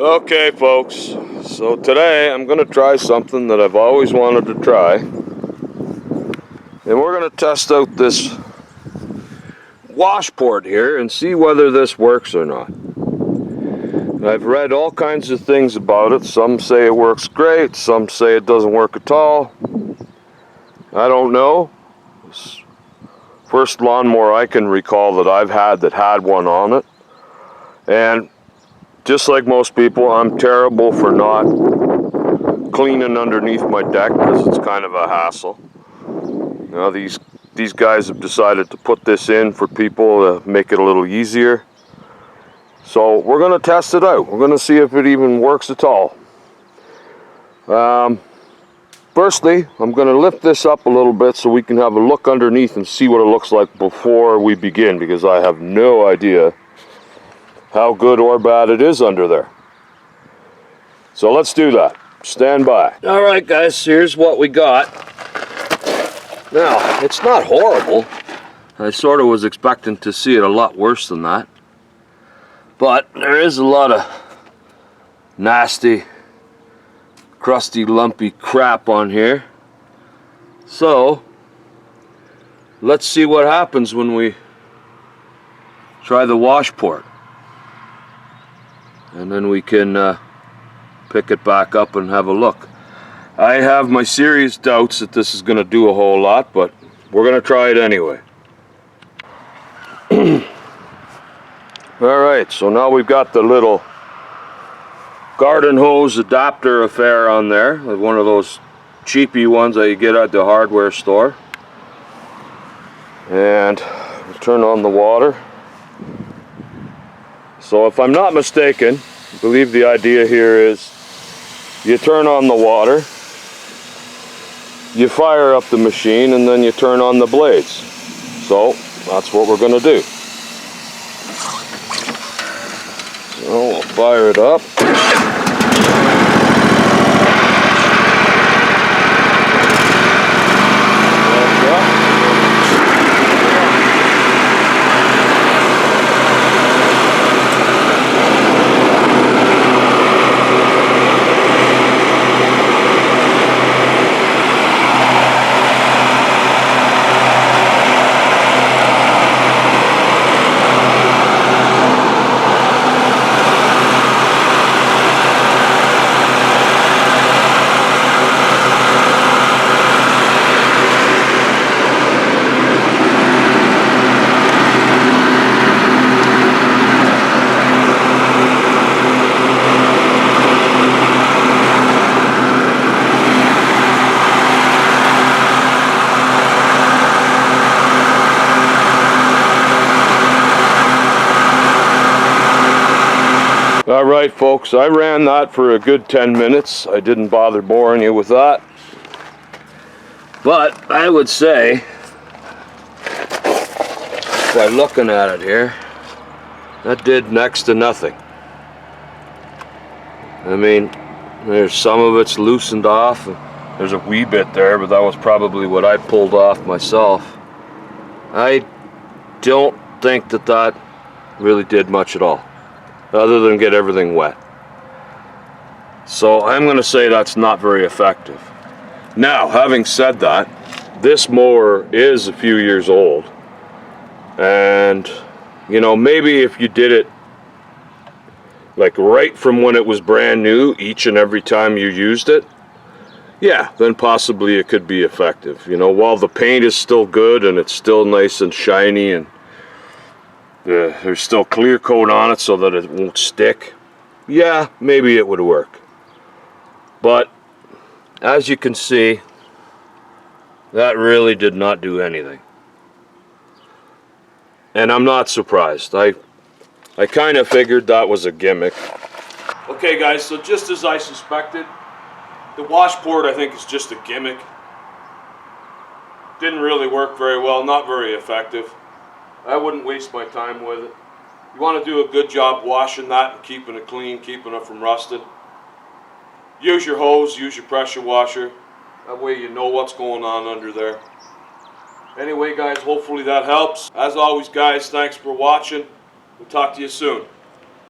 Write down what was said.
Okay folks, so today I'm going to try something that I've always wanted to try, and we're going to test out this washport here and see whether this works or not. I've read all kinds of things about it. Some say it works great, some say it doesn't work at all. I don't know. First lawnmower I can recall that I've had that had one on it, and just like most people, I'm terrible for not cleaning underneath my deck because it's kind of a hassle. You know, these guys have decided to put this in for people to make it a little easier. So we're going to test it out. We're going to see if it even works at all. Firstly, I'm going to lift this up a little bit so we can have a look underneath and see what it looks like before we begin, because I have no idea how good or bad it is under there. So let's do that. Stand by. Alright guys, here's what we got. Now, it's not horrible. I sort of was expecting to see it a lot worse than that. But there is a lot of nasty, crusty, lumpy crap on here. So, let's see what happens when we try the washport. And then we can pick it back up and have a look. I have my serious doubts that this is going to do a whole lot, but we're going to try it anyway. Alright, so now we've got the little garden hose adapter affair on there, like one of those cheapy ones that you get at the hardware store. And we'll turn on the water. So if I'm not mistaken, I believe the idea here is you turn on the water, you fire up the machine, and then you turn on the blades. So that's what we're going to do. So we'll fire it up. Alright folks, I ran that for a good 10 minutes. I didn't bother boring you with that. But I would say, by looking at it here, that did next to nothing. I mean, there's some of it's loosened off. There's a wee bit there, but that was probably what I pulled off myself. I don't think that that really did much at all, other than get everything wet. So I'm going to say that's not very effective. Now, having said that, this mower is a few years old. And, you know, maybe if you did it like right from when it was brand new, each and every time you used it, yeah, then possibly it could be effective. You know, while the paint is still good and it's still nice and shiny and there's still clear coat on it so that it won't stick, yeah, maybe it would work. But as you can see, that really did not do anything. And I'm not surprised. I kind of figured that was a gimmick. Okay guys, so just as I suspected, the washport I think is just a gimmick. Didn't really work very well, not very effective. I wouldn't waste my time with it. You want to do a good job washing that and keeping it clean, keeping it from rusted. Use your hose, use your pressure washer. That way you know what's going on under there. Anyway guys, hopefully that helps. As always guys, thanks for watching. We'll talk to you soon.